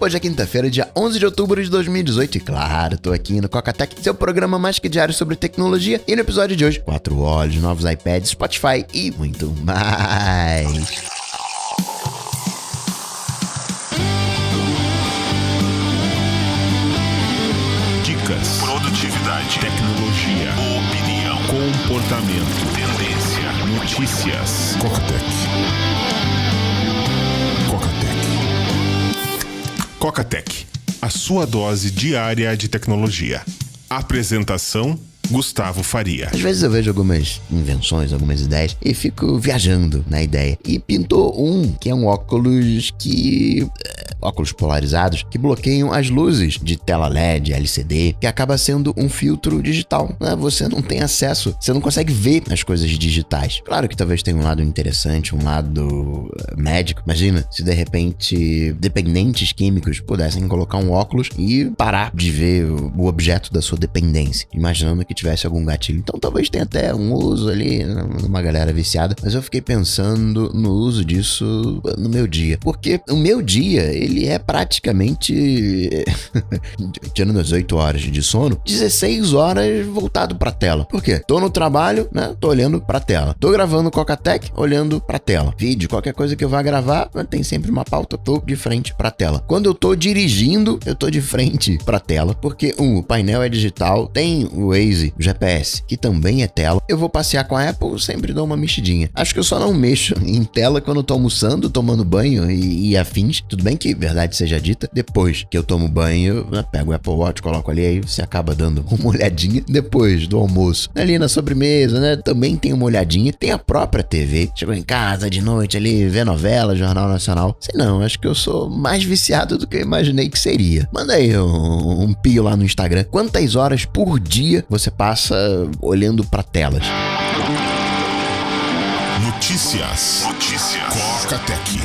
Hoje é quinta-feira, dia 11 de outubro de 2018 e claro, tô aqui no Cocatec, seu programa mais que diário sobre tecnologia, e no episódio de hoje, 4 olhos, novos iPads, Spotify e muito mais. Dicas, produtividade, tecnologia, opinião, comportamento, tendência, notícias. Cocatec. Cocatec, a sua dose diária de tecnologia. Apresentação: Gustavo Faria. Às vezes eu vejo algumas invenções, algumas ideias e fico viajando na ideia. E pintou que é um óculos óculos polarizados que bloqueiam as luzes de tela LED, LCD, que acaba sendo um filtro digital, né? Você não tem acesso, você não consegue ver as coisas digitais. Claro que talvez tenha um lado interessante, um lado médico. Imagina se de repente dependentes químicos pudessem colocar um óculos e parar de ver o objeto da sua dependência, imaginando que tivesse algum gatilho. Então talvez tenha até um uso ali numa galera viciada, mas eu fiquei pensando no uso disso no meu dia, porque o meu dia, ele é praticamente tirando as 8 horas de sono, 16 horas voltado pra tela. Por quê? Tô no trabalho, né? Tô olhando pra tela. Tô gravando Cocatec, olhando pra tela. Vídeo, qualquer coisa que eu vá gravar, tem sempre uma pauta, tô de frente pra tela. Quando eu tô dirigindo, eu tô de frente pra tela, porque o painel é digital, tem o Waze, o GPS, que também é tela. Eu vou passear com a Apple, sempre dou uma mexidinha. Acho que eu só não mexo em tela quando eu tô almoçando, tomando banho e afins. Tudo bem que, verdade seja dita, depois que eu tomo banho, eu pego o Apple Watch, coloco ali, aí você acaba dando uma olhadinha depois do almoço. Ali na sobremesa, né? Também tem uma olhadinha. Tem a própria TV. Chegou em casa de noite ali, vê novela, Jornal Nacional. Sei não, acho que eu sou mais viciado do que eu imaginei que seria. Manda aí um pio lá no Instagram. Quantas horas por dia você passa olhando pra telas? Notícias. Cocatec.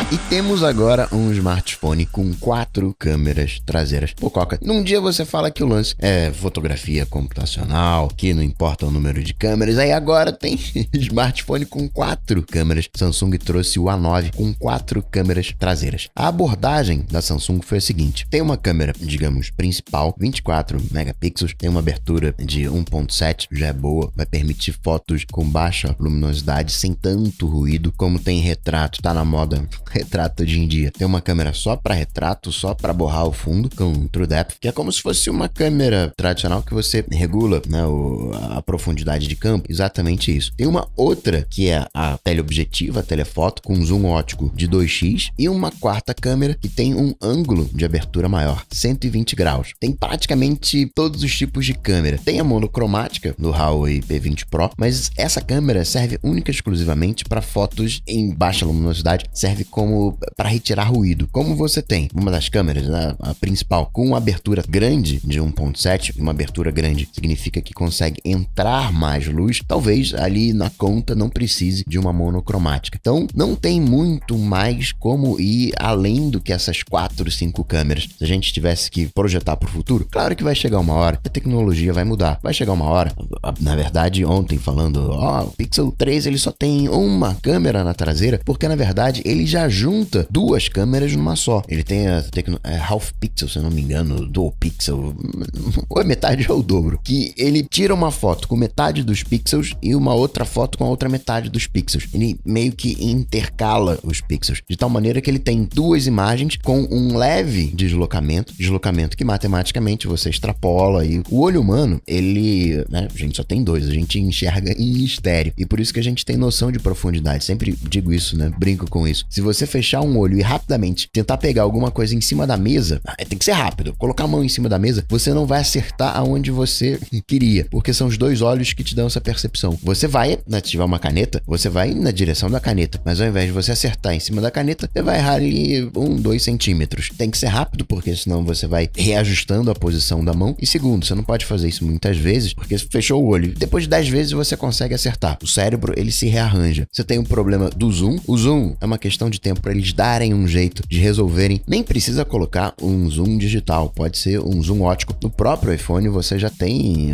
E temos agora um smartphone com 4 câmeras traseiras. Pô, Coca, num dia você fala que o lance é fotografia computacional, que não importa o número de câmeras, aí agora tem smartphone com 4 câmeras. Samsung trouxe o A9 com 4 câmeras traseiras. A abordagem da Samsung foi a seguinte: tem uma câmera, digamos, principal, 24 megapixels, tem uma abertura de 1.7, já é boa, vai permitir fotos com baixa luminosidade, sem tanto ruído, como tem retrato, tá na moda retrato hoje em dia. Tem uma câmera só para retrato, só para borrar o fundo, com True Depth, que é como se fosse uma câmera tradicional que você regula, né, a profundidade de campo. Exatamente isso. Tem uma outra que é a teleobjetiva, a telefoto, com zoom óptico de 2x, e uma quarta câmera que tem um ângulo de abertura maior, 120 graus. Tem praticamente todos os tipos de câmera. Tem a monocromática do Huawei P20 Pro, mas essa câmera serve única e exclusivamente para fotos em baixa luminosidade, serve como para retirar ruído. Como você tem uma das câmeras, né, a principal, com uma abertura grande de 1.7, uma abertura grande significa que consegue entrar mais luz, talvez ali na conta não precise de uma monocromática. Então não tem muito mais como ir além do que essas 4, 5 câmeras. Se a gente tivesse que projetar para o futuro, claro que vai chegar uma hora, a tecnologia vai mudar. Vai chegar uma hora, na verdade ontem falando, o Pixel 3 ele só tem uma câmera na traseira, porque na verdade ele já junta 2 câmeras numa só. Ele tem a half pixel, se eu não me engano, dual pixel, ou é metade ou o dobro, que ele tira uma foto com metade dos pixels e uma outra foto com a outra metade dos pixels. Ele meio que intercala os pixels, de tal maneira que ele tem 2 imagens com um leve deslocamento que matematicamente você extrapola, e o olho humano, ele, né, a gente só tem 2, a gente enxerga em estéreo, e por isso que a gente tem noção de profundidade. Sempre digo isso, né, brinco com isso. Se você fechar um olho e rapidamente tentar pegar alguma coisa em cima da mesa, tem que ser rápido. Colocar a mão em cima da mesa, você não vai acertar aonde você queria, porque são os 2 olhos que te dão essa percepção. Você vai, né, se tiver uma caneta, você vai na direção da caneta, mas ao invés de você acertar em cima da caneta, você vai errar ali 2 centímetros. Tem que ser rápido, porque senão você vai reajustando a posição da mão. E segundo, você não pode fazer isso muitas vezes, porque fechou o olho. Depois de 10 vezes você consegue acertar. O cérebro, ele se rearranja. Você tem um problema do zoom. O zoom é uma questão de tempo para eles darem um jeito de resolverem. Nem precisa colocar um zoom digital, pode ser um zoom óptico. No próprio iPhone você já tem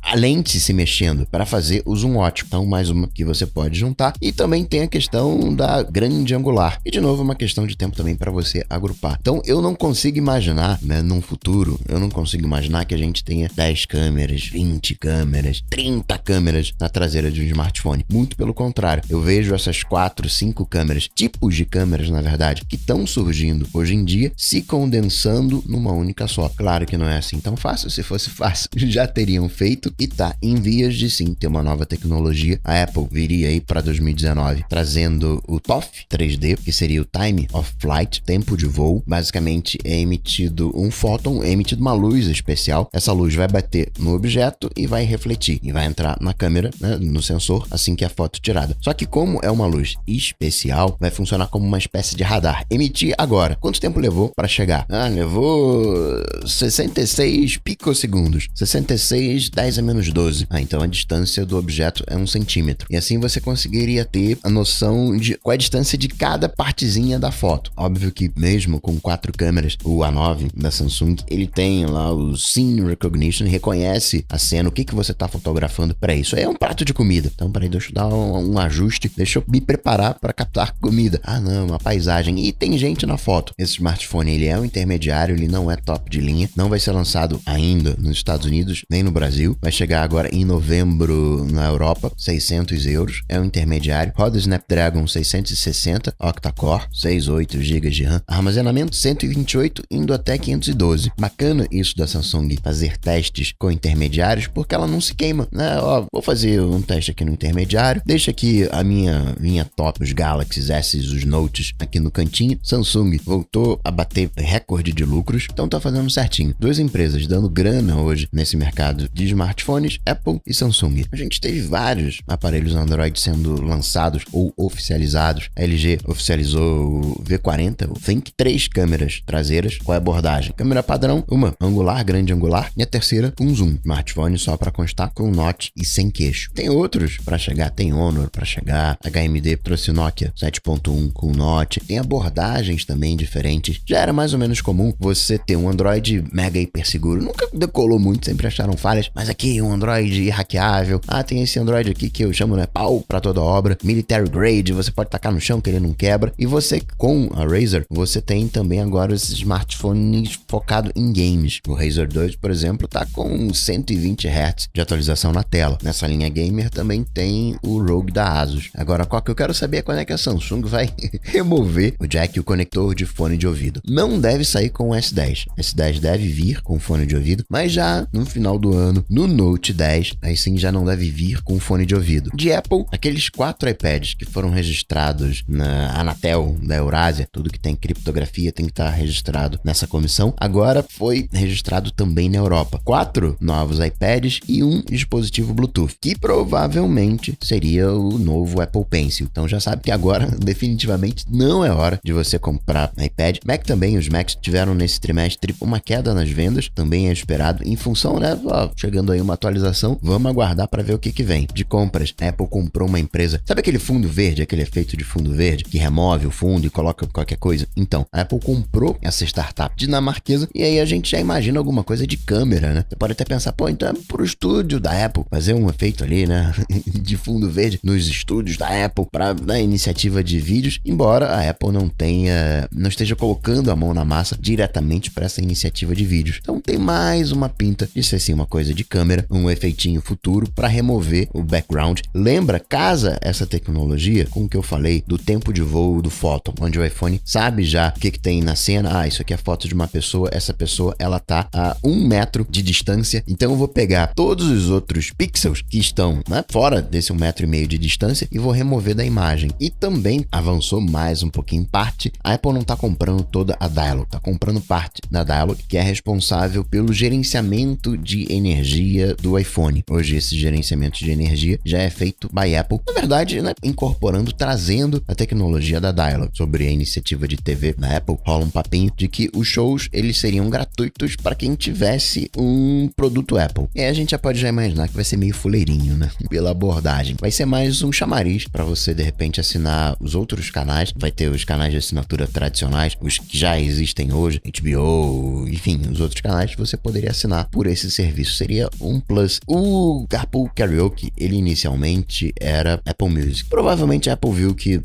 a lente se mexendo para fazer o zoom óptico. Então, mais uma que você pode juntar. E também tem a questão da grande angular. E, de novo, uma questão de tempo também para você agrupar. Então, eu não consigo imaginar, né, num futuro, eu não consigo imaginar que a gente tenha 10 câmeras, 20 câmeras, 30 câmeras na traseira de um smartphone. Muito pelo contrário. Eu vejo essas 4, 5 câmeras, tipos de câmeras, na verdade, que estão surgindo hoje em dia, se condensando numa única só. Claro que não é assim tão fácil. Se fosse fácil, já teriam feito e tá em vias de sim ter uma nova tecnologia. A Apple viria aí para 2019 trazendo o TOF 3D, que seria o Time of Flight, tempo de voo. Basicamente é emitido um fóton, é emitido uma luz especial. Essa luz vai bater no objeto e vai refletir e vai entrar na câmera, né, no sensor, assim que a foto é tirada. Só que como é uma luz especial, vai funcionar como uma espécie de radar. Emitir agora. Quanto tempo levou para chegar? Levou 66 picosegundos. 66, 10 a menos 12. Então a distância do objeto é 1 centímetro. E assim você conseguiria ter a noção de qual é a distância de cada partezinha da foto. Óbvio que mesmo com 4 câmeras, o A9 da Samsung, ele tem lá o Scene Recognition, reconhece a cena, o que você está fotografando. Peraí, isso aí é um prato de comida. Então, peraí, deixa eu dar um ajuste, deixa eu me preparar para captar comida. Não, uma paisagem. E tem gente na foto. Esse smartphone, ele é um intermediário, ele não é top de linha, não vai ser lançado ainda nos Estados Unidos, nem no Brasil. Vai chegar agora em novembro na Europa, 600 euros. É um intermediário. Roda Snapdragon 660 octa-core, 6/8 GB de RAM. Armazenamento 128, indo até 512. Bacana isso da Samsung, fazer testes com intermediários, porque ela não se queima, né? Vou fazer um teste aqui no intermediário, deixa aqui a minha linha top, os Galaxies S, os Notes aqui no cantinho. Samsung voltou a bater recorde de lucros, então tá fazendo certinho. Duas empresas dando grana hoje nesse mercado de smartphones, Apple e Samsung. A gente teve vários aparelhos Android sendo lançados ou oficializados. A LG oficializou o V40, o Think, 3 câmeras traseiras. Qual é a abordagem? Câmera padrão, uma angular, grande angular, e a terceira um zoom. Smartphone só para constar com notch e sem queixo. Tem outros para chegar, tem Honor para chegar, HMD trouxe o Nokia 7.1 com notch. Tem abordagens também diferentes. Já era mais ou menos comum você ter um Android mega hiper seguro. Nunca decolou muito, sempre acharam falhas, mas aqui um Android hackeável. Tem esse Android aqui que eu chamo, né, pau para toda obra, military grade, você pode tacar no chão que ele não quebra. E você, com a Razer, você tem também agora esses smartphones focados em games. O Razer 2, por exemplo, tá com 120 Hz de atualização na tela. Nessa linha gamer também tem o Rogue da Asus. Agora, qual que eu quero saber é quando é que a Samsung vai remover o jack e o conector de fone de ouvido. Não deve sair com o S10. S10 deve vir com fone de ouvido, mas já no final do ano, no Note 10, aí sim já não deve vir com fone de ouvido. De Apple, aqueles 4 iPads que foram registrados na Anatel da Eurásia, tudo que tem criptografia tem que estar registrado nessa comissão, agora foi registrado também na Europa. 4 novos iPads e um dispositivo Bluetooth, que provavelmente seria o novo Apple Pencil. Então já sabe que agora definitivamente não é hora de você comprar iPad. Mac também, os Macs tiveram nesse trimestre uma queda nas vendas, também é esperado em função, né, chegando aí uma atualização, vamos aguardar para ver o que vem. De compras, a Apple comprou uma empresa, sabe aquele fundo verde, aquele efeito de fundo verde, que remove o fundo e coloca qualquer coisa? Então, a Apple comprou essa startup dinamarquesa e aí a gente já imagina alguma coisa de câmera, né? Você pode até pensar, pô, então é pro estúdio da Apple fazer um efeito ali, né, de fundo verde nos estúdios da Apple para na iniciativa de vídeos, embora a Apple não esteja colocando a mão na massa diretamente para essa iniciativa de vídeos. Então tem mais uma pinta de ser assim uma coisa de câmera, um efeitinho futuro para remover o background. Lembra, casa essa tecnologia com o que eu falei do tempo de voo do Photon, onde o iPhone sabe já o que tem na cena. Isso aqui é foto de uma pessoa, essa pessoa ela tá a 1 metro de distância, então eu vou pegar todos os outros pixels que estão, né, fora desse 1,5 metro de distância e vou remover da imagem. E também avançou mais um pouquinho parte, a Apple não tá comprando toda a Dialog, tá comprando parte da Dialog, que é responsável pelo gerenciamento de energia do iPhone. Hoje esse gerenciamento de energia já é feito by Apple, na verdade, né, incorporando, trazendo a tecnologia da Dialog. Sobre a iniciativa de TV na Apple, rola um papinho de que os shows eles seriam gratuitos para quem tivesse um produto Apple. E aí a gente já pode imaginar que vai ser meio fuleirinho, né, pela abordagem. Vai ser mais um chamariz para você de repente assinar os outros canais canais. Vai ter os canais de assinatura tradicionais, os que já existem hoje, HBO, enfim, os outros canais, você poderia assinar por esse serviço. Seria um plus. O Carpool Karaoke, ele inicialmente era Apple Music. Provavelmente a Apple viu que,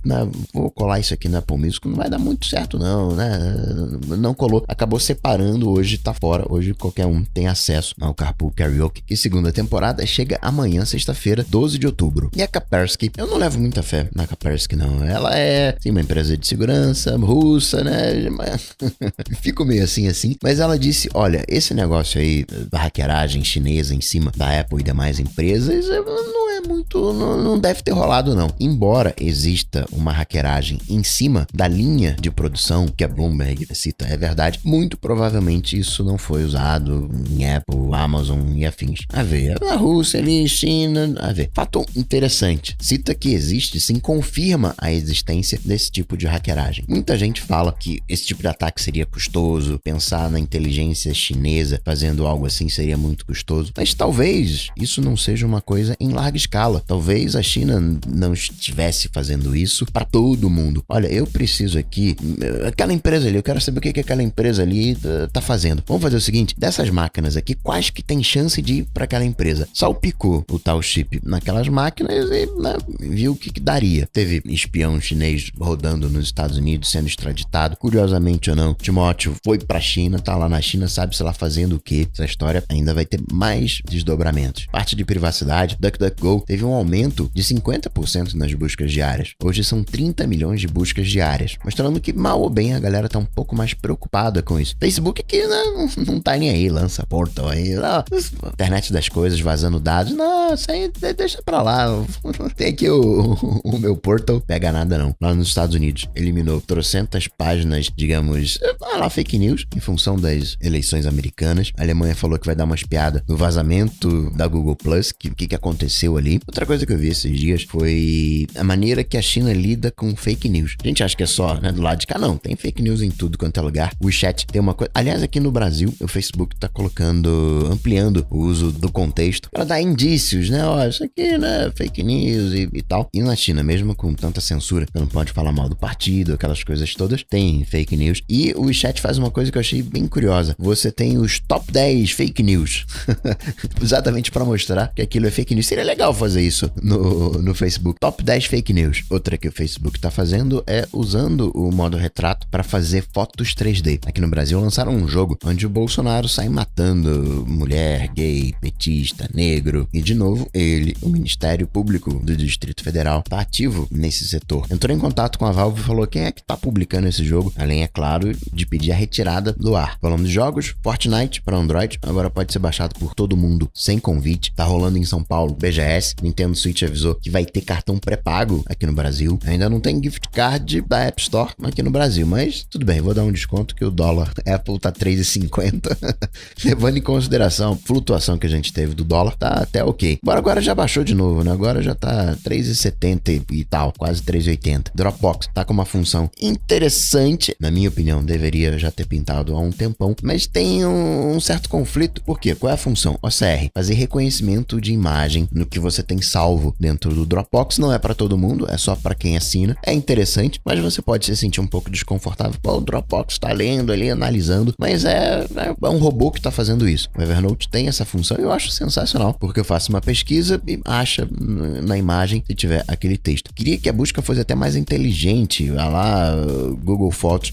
vou colar isso aqui no Apple Music, não vai dar muito certo não, né? Não colou. Acabou separando, hoje tá fora. Hoje qualquer um tem acesso ao Carpool Karaoke. E segunda temporada chega amanhã, sexta-feira, 12 de outubro. E a Kaspersky, eu não levo muita fé na Kaspersky, não. Ela é, sim, uma empresa de segurança russa, né? Fico meio assim. Mas ela disse, olha, esse negócio aí da hackeragem chinesa em cima da Apple e demais empresas não é muito, não deve ter rolado não. Embora exista uma hackeragem em cima da linha de produção que a Bloomberg cita, é verdade, muito provavelmente isso não foi usado em Apple, Amazon e afins. A ver, a Rússia ali, China, a ver. Fato interessante, cita que existe, sim, confirma a existência desse tipo de hackeragem. Muita gente fala que esse tipo de ataque seria custoso, pensar na inteligência chinesa fazendo algo assim seria muito custoso, mas talvez isso não seja uma coisa em larga escala. Talvez a China não estivesse fazendo isso para todo mundo. Olha, eu preciso aqui, aquela empresa ali, eu quero saber o que aquela empresa ali tá fazendo. Vamos fazer o seguinte, dessas máquinas aqui, quais que tem chance de ir para aquela empresa? Salpicou o tal chip naquelas máquinas e viu o que daria. Teve espião chinês rodando nos Estados Unidos, sendo extraditado. Curiosamente ou não, Timóteo foi pra China, tá lá na China, sabe-se lá fazendo o quê? Essa história ainda vai ter mais desdobramentos. Parte de privacidade, DuckDuckGo teve um aumento de 50% nas buscas diárias. Hoje são 30 milhões de buscas diárias, mostrando que mal ou bem a galera tá um pouco mais preocupada com isso. Facebook que não tá nem aí, lança portal aí, internet das coisas, vazando dados, não, isso aí deixa pra lá, tem aqui o meu portal, pega nada não. Lá nos Estados Unidos, eliminou trocentas páginas, digamos, fake news, em função das eleições americanas. A Alemanha falou que vai dar uma espiada no vazamento da Google Plus, que aconteceu ali. Outra coisa que eu vi esses dias foi a maneira que a China lida com fake news. A gente acha que é só, né, do lado de cá, não, tem fake news em tudo quanto é lugar. O chat tem uma coisa, aliás, aqui no Brasil, o Facebook tá ampliando o uso do contexto para dar indícios, né, ó, isso aqui, né, fake news e tal. E na China, mesmo com tanta censura, você não pode falar mal do partido, aquelas coisas todas, tem fake news. E o chat faz uma coisa que eu achei bem curiosa. Você tem os top 10 fake news. Exatamente para mostrar que aquilo é fake news. Seria legal fazer isso no Facebook. Top 10 fake news. Outra que o Facebook tá fazendo é usando o modo retrato para fazer fotos 3D. Aqui no Brasil lançaram um jogo onde o Bolsonaro sai matando mulher, gay, petista, negro. E de novo, o Ministério Público do Distrito Federal, tá ativo nesse setor. Entrou em contato com a Valve e falou quem é que tá publicando esse jogo, além, é claro, de pedir a retirada do ar. Falando de jogos, Fortnite para Android agora pode ser baixado por todo mundo sem convite. Tá rolando em São Paulo, BGS. Nintendo Switch avisou que vai ter cartão pré-pago aqui no Brasil. Ainda não tem gift card da App Store aqui no Brasil, mas tudo bem, vou dar um desconto que o dólar Apple tá 3,50. Levando em consideração a flutuação que a gente teve do dólar, tá até ok. Agora já baixou de novo, né? Agora já tá 3,70 e tal, quase 3,80. Dropbox tá com uma função interessante, na minha opinião, deveria já ter pintado há um tempão, mas tem um certo conflito. Por quê? Qual é a função? OCR, fazer reconhecimento de imagem no que você tem salvo dentro do Dropbox. Não é para todo mundo, é só para quem assina. É interessante, mas você pode se sentir um pouco desconfortável. Pô, o Dropbox tá lendo ali, analisando, mas é um robô que tá fazendo isso. O Evernote tem essa função e eu acho sensacional, porque eu faço uma pesquisa e acha na imagem se tiver aquele texto. Queria que a busca fosse até mais inteligente, lá Google Fotos,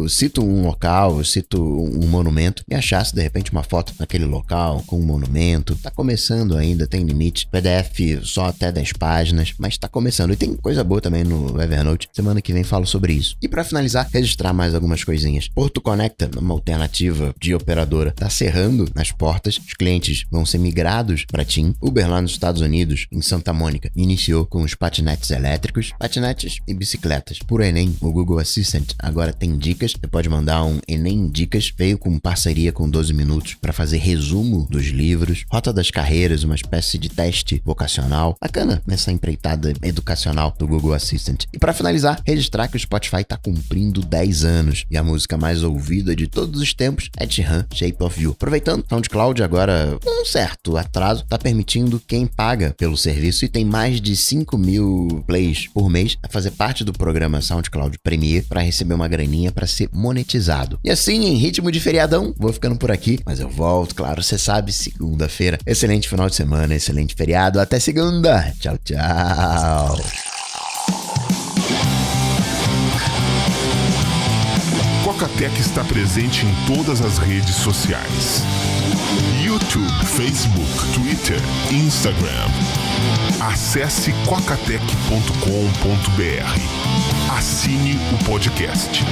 cito um local, cito um monumento e achasse de repente uma foto naquele local com um monumento. Tá começando ainda, tem limite, PDF só até 10 páginas, mas tá começando. E tem coisa boa também no Evernote, semana que vem falo sobre isso. E para finalizar, registrar mais algumas coisinhas. Porto Conecta, uma alternativa de operadora, tá cerrando as portas, os clientes vão ser migrados para TIM. Uber lá nos Estados Unidos, em Santa Mônica, iniciou com os patinetes elétricos, patinetes e bicicletas. Por Enem, o Google Assistant agora tem dicas, você pode mandar um Enem Dicas, veio com parceria com 12 Minutos para fazer resumo dos livros. Rota das Carreiras, uma espécie de teste vocacional. Bacana nessa empreitada educacional do Google Assistant. E para finalizar, registrar que o Spotify tá cumprindo 10 anos e a música mais ouvida de todos os tempos é Ed Sheeran, Shape of You. Aproveitando, SoundCloud agora, com um certo atraso, tá permitindo quem paga pelo serviço e tem mais de 5.000 plays por mês a fazer parte do programa SoundCloud Premier para receber uma graninha para ser monetizado. E assim, em ritmo de feriadão, vou ficando por aqui, mas eu volto, claro, você sabe, segunda-feira. Excelente final de semana, excelente feriado. Até segunda. Tchau, tchau. Coca-Tech está presente em todas as redes sociais: YouTube, Facebook, Twitter, Instagram. Acesse cocatec.com.br. Assine o podcast.